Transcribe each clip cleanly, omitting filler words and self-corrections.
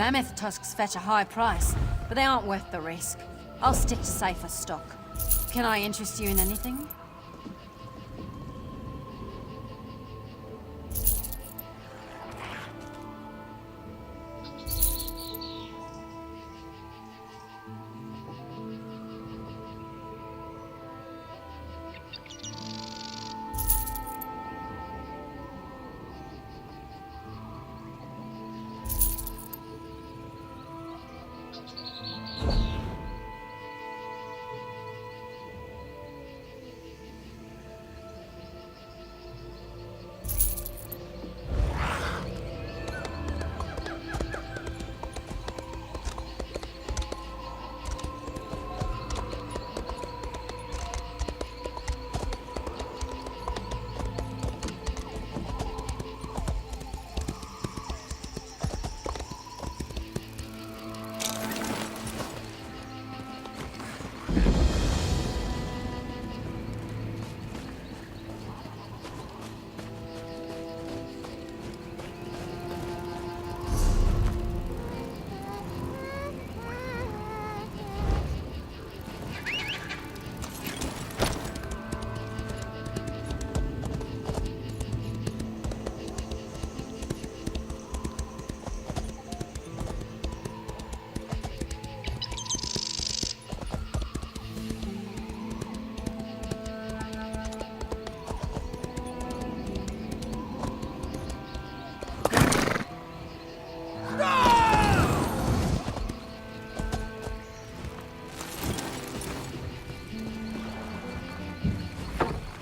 Mammoth tusks fetch a high price, but they aren't worth the risk. I'll stick to safer stock. Can I interest you in anything?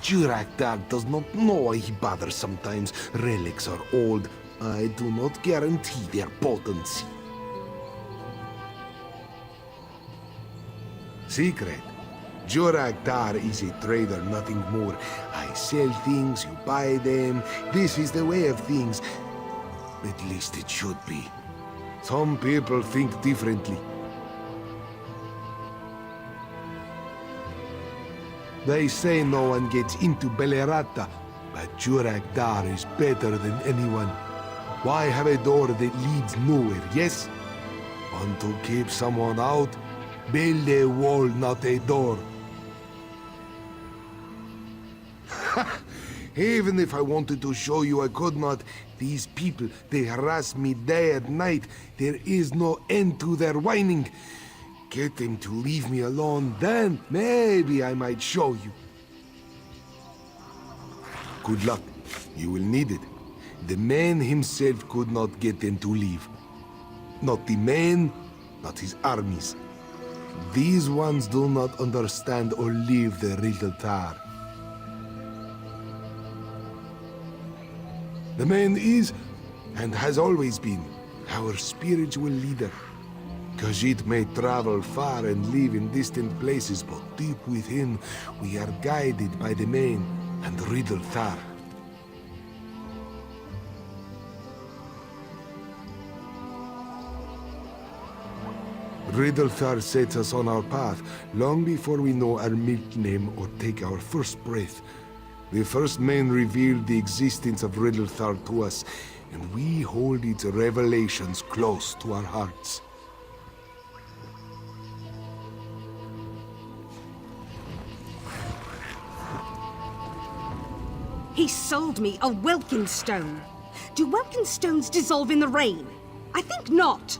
Jurakdag does not know why he bothers sometimes. Relics are old. I do not guarantee their potency. Secret. Jurakdar is a trader, nothing more. I sell things, you buy them. This is the way of things. At least it should be. Some people think differently. They say no one gets into Belerata, but Jurakdar is better than anyone. Why have a door that leads nowhere, yes? Want to keep someone out? Build a wall, not a door. Even if I wanted to show you, I could not. These people, they harass me day and night. There is no end to their whining. Get them to leave me alone, then maybe I might show you. Good luck. You will need it. The man himself could not get them to leave. Not the man, not his armies. These ones do not understand or leave the Riddle Tar. The man is, and has always been, our spiritual leader. Khajiit may travel far and live in distant places, but deep within, we are guided by the main and Riddle Thar. Riddle Thar sets us on our path, long before we know our milk name or take our first breath. The first man revealed the existence of Riddle Thar to us, and we hold its revelations close to our hearts. He sold me a Welkin stone. Do Welkin stones dissolve in the rain? I think not.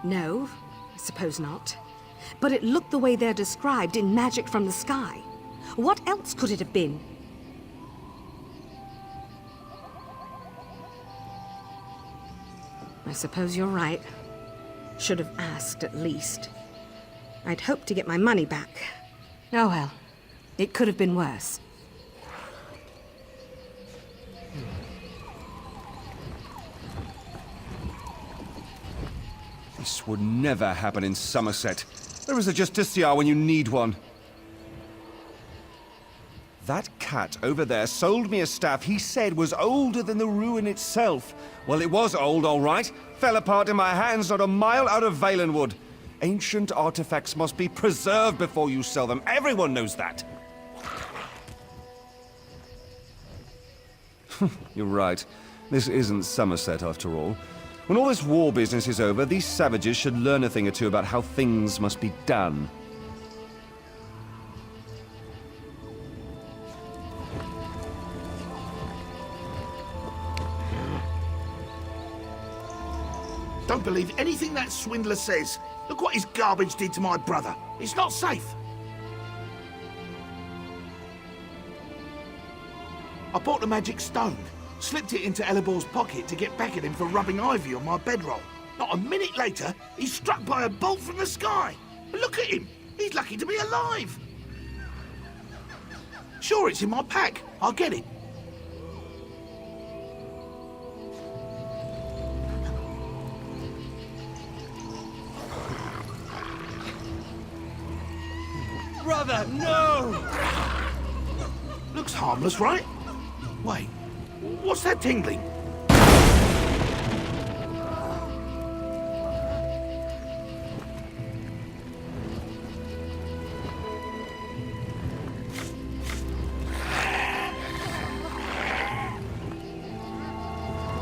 No, I suppose not. But it looked the way they're described in Magic from the Sky. What else could it have been? I suppose you're right. Should have asked, at least. I'd hoped to get my money back. Oh well. It could have been worse. This would never happen in Somerset. There is a Justiciar when you need one. That cat over there sold me a staff he said was older than the ruin itself. Well, it was old, all right. Fell apart in my hands not a mile out of Valenwood. Ancient artifacts must be preserved before you sell them. Everyone knows that. You're right. This isn't Somerset, after all. When all this war business is over, these savages should learn a thing or two about how things must be done. Don't believe anything that swindler says. Look what his garbage did to my brother. It's not safe. I bought the magic stone, slipped it into Elibor's pocket to get back at him for rubbing ivy on my bedroll. Not a minute later, he's struck by a bolt from the sky. Look at him. He's lucky to be alive. Sure, it's in my pack. I'll get it. Brother, no! Looks harmless, right? Wait, what's that tingling?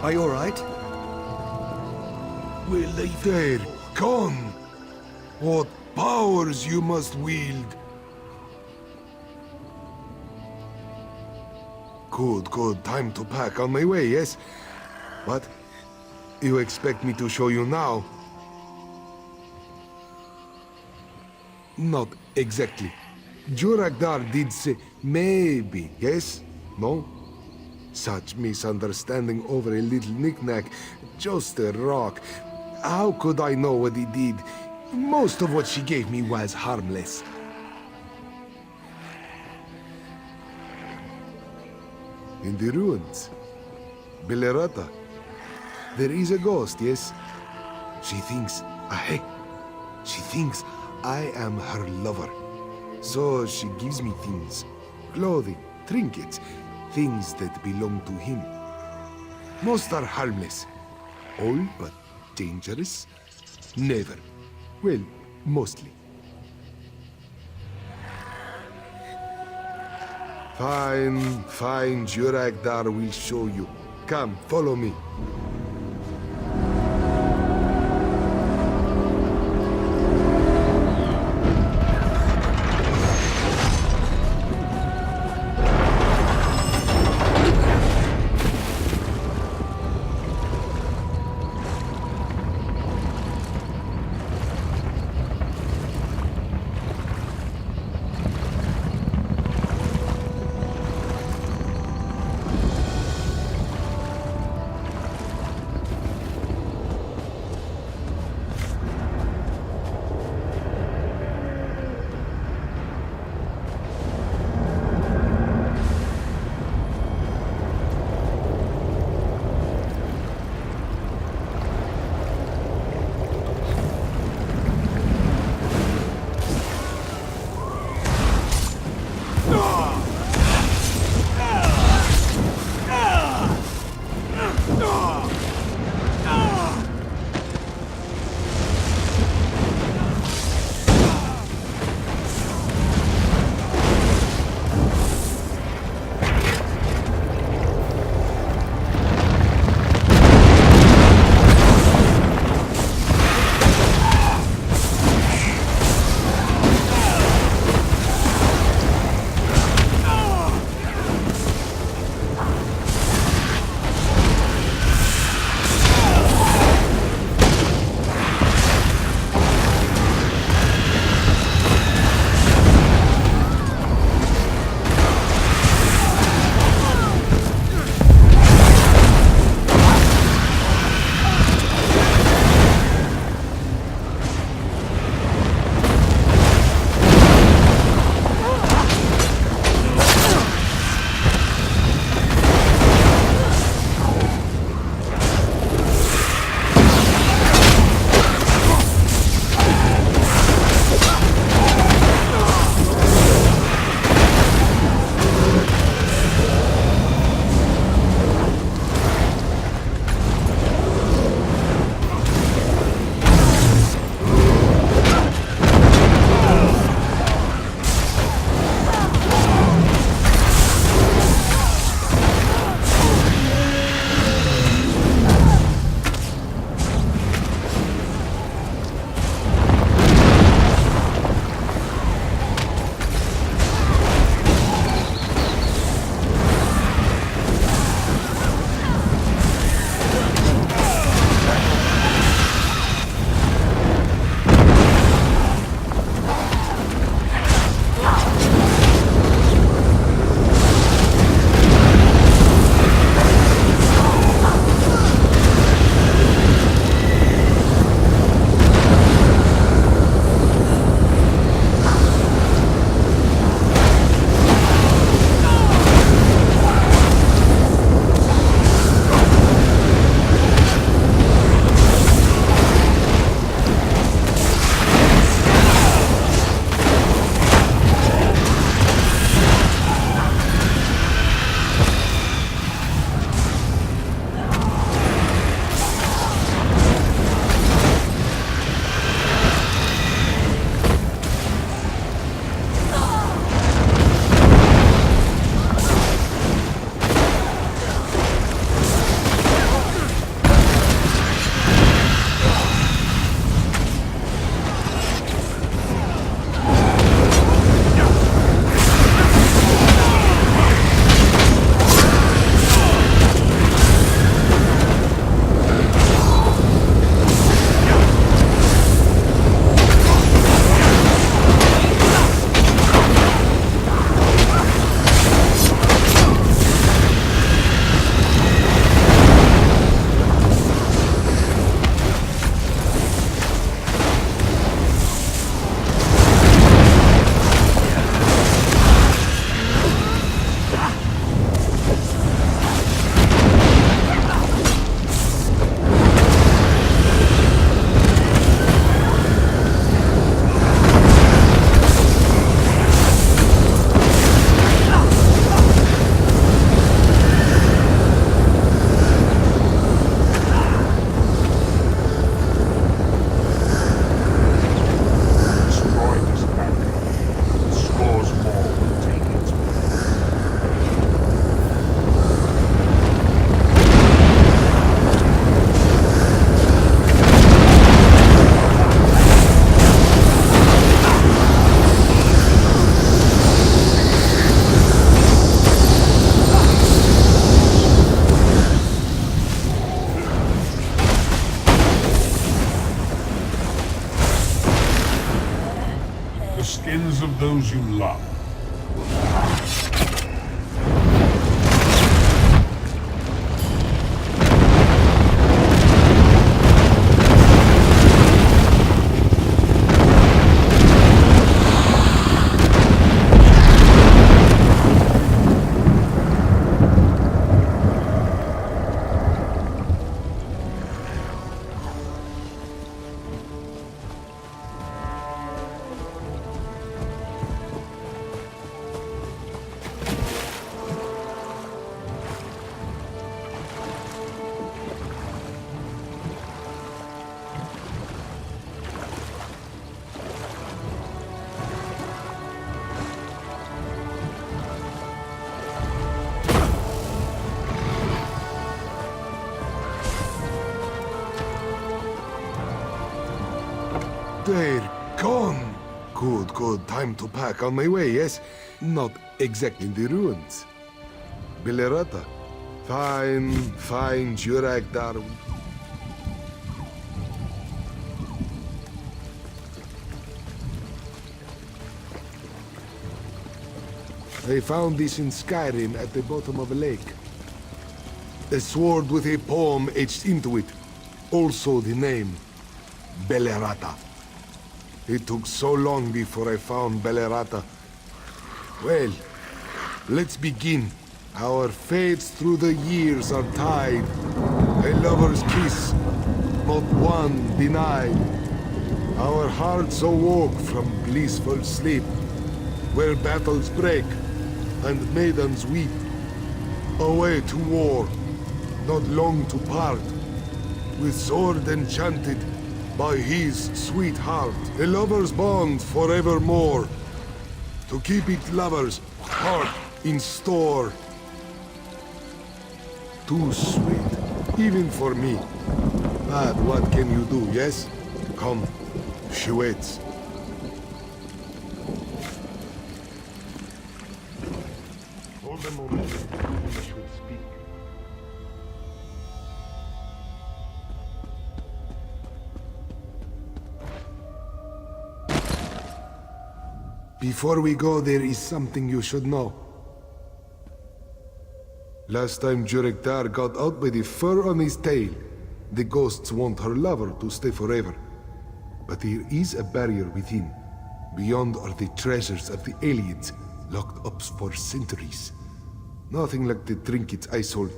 Are you all right? We'll leave There, gone. What powers you must wield. Good, good. Time to pack. On my way, yes? What? You expect me to show you now? Not exactly. Jurakdar did say maybe, yes? No? Such misunderstanding over a little knick-knack. Just a rock. How could I know what he did? Most of what she gave me was harmless. In the ruins. Belerata. There is a ghost, yes? She thinks I am her lover. So she gives me things. Clothing, trinkets, things that belong to him. Most are harmless. All but dangerous? Never. Well, mostly. Fine, fine, Jurakdar will show you. Come, follow me. skins of those you love. They're gone. Good, good. Time to pack. On my way, yes? Not exactly in the ruins. Belerata. Fine, fine, Jurakdar. I found this in Skyrim at the bottom of a lake. A sword with a poem etched into it. Also the name, Belerata. It took so long before I found Belerata. Well, let's begin. Our fates through the years are tied. A lover's kiss, not one denied. Our hearts awoke from blissful sleep, where battles break and maidens weep. Away to war, not long to part, with sword enchanted by his sweet heart. A lover's bond forevermore, to keep it lover's heart in store. Too sweet, even for me. But what can you do, yes? Come, she waits. Hold a moment, we should speak. Before we go, there is something you should know. Last time Jurekdar got out by the fur on his tail, the ghosts want her lover to stay forever. But there is a barrier within. Beyond are the treasures of the aliens, locked up for centuries. Nothing like the trinkets I sold.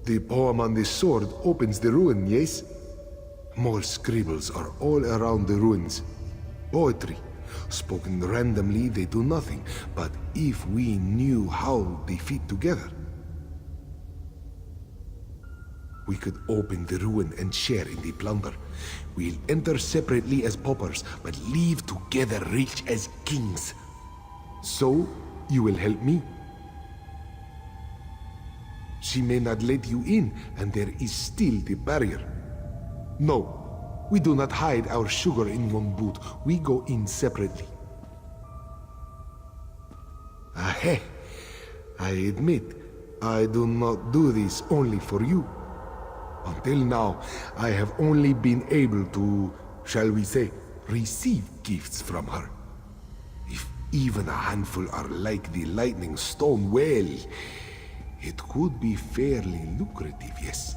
The poem on the sword opens the ruin, yes? More scribbles are all around the ruins. Poetry. Spoken randomly, they do nothing. But if we knew how they fit together, we could open the ruin and share in the plunder. We'll enter separately as paupers, but leave together rich as kings. So, you will help me. She may not let you in, and there is still the barrier. No. We do not hide our sugar in one boot. We go in separately. Aheh. I admit, I do not do this only for you. Until now, I have only been able to, shall we say, receive gifts from her. If even a handful are like the lightning stone, well, it could be fairly lucrative, yes.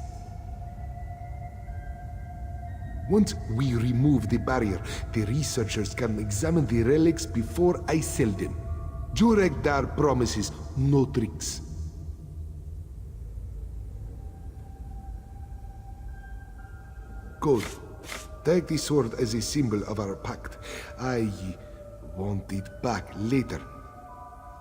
Once we remove the barrier, the researchers can examine the relics before I sell them. Jurekdar promises no tricks. Good. Take the sword as a symbol of our pact. I want it back later.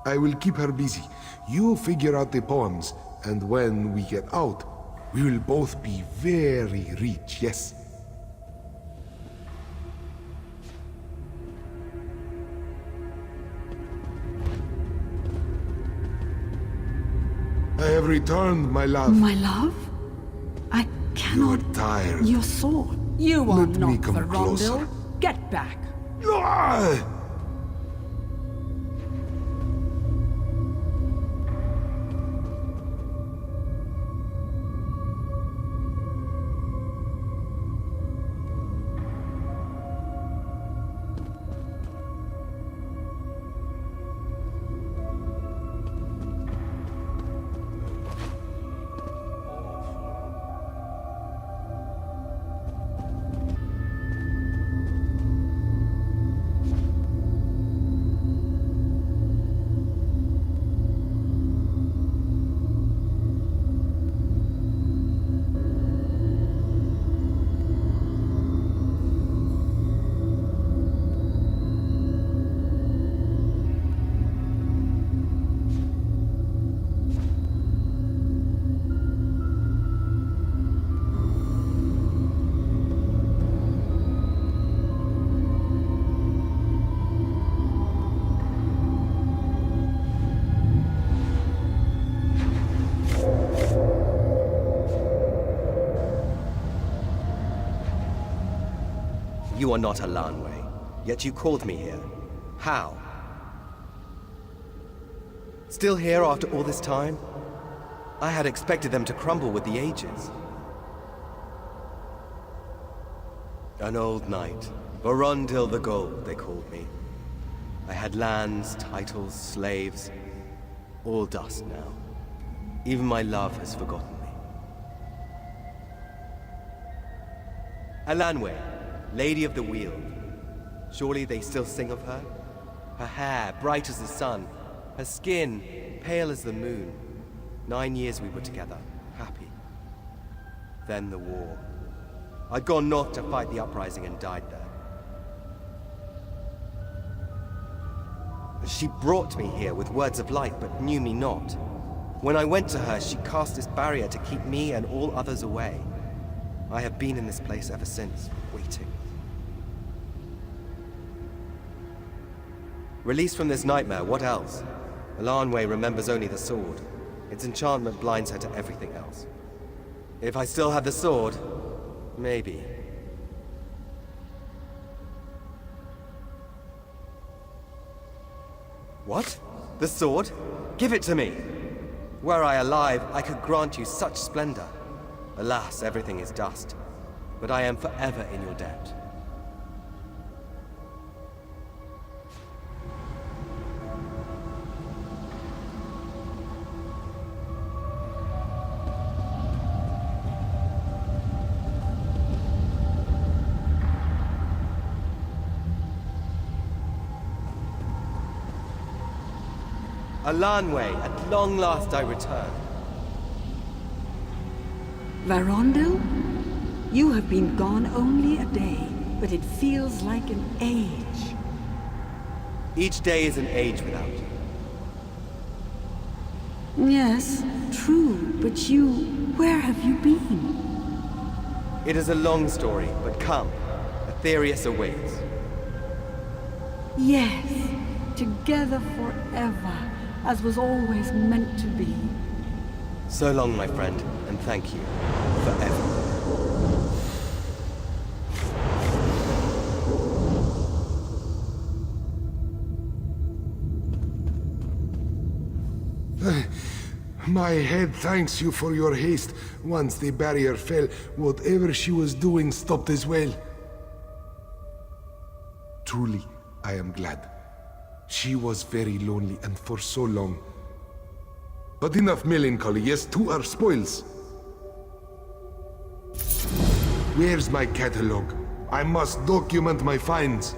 I will keep her busy. You figure out the poems, and when we get out, we will both be very rich, yes? I have returned, my love. My love? I cannot... You're tired. Your sword. You are Let me not come the closer. Rondel. Get back. Ah! You are not a Lanway, yet you called me here. How? Still here after all this time? I had expected them to crumble with the ages. An old knight. Barondil the Gold, they called me. I had lands, titles, slaves. All dust now. Even my love has forgotten me. Alanwe, Lady of the Weald. Surely they still sing of her? Her hair, bright as the sun. Her skin, pale as the moon. 9 years we were together, happy. Then the war. I'd gone north to fight the uprising and died there. She brought me here with words of life, but knew me not. When I went to her, she cast this barrier to keep me and all others away. I have been in this place ever since, waiting. Released from this nightmare, what else? Alanwe remembers only the sword. Its enchantment blinds her to everything else. If I still had the sword, maybe. What? The sword? Give it to me! Were I alive, I could grant you such splendor. Alas, everything is dust. But I am forever in your debt. Alanwe, at long last I return. Varondil? You have been gone only a day, but it feels like an age. Each day is an age without you. Yes, true, but where have you been? It is a long story, but come. Aetherius awaits. Yes, together forever, as was always meant to be. So long, my friend, and thank you. Forever. My head thanks you for your haste. Once the barrier fell, whatever she was doing stopped as well. Truly, I am glad. She was very lonely, and for so long. But enough melancholy, yes, to our spoils. Where's my catalogue? I must document my finds.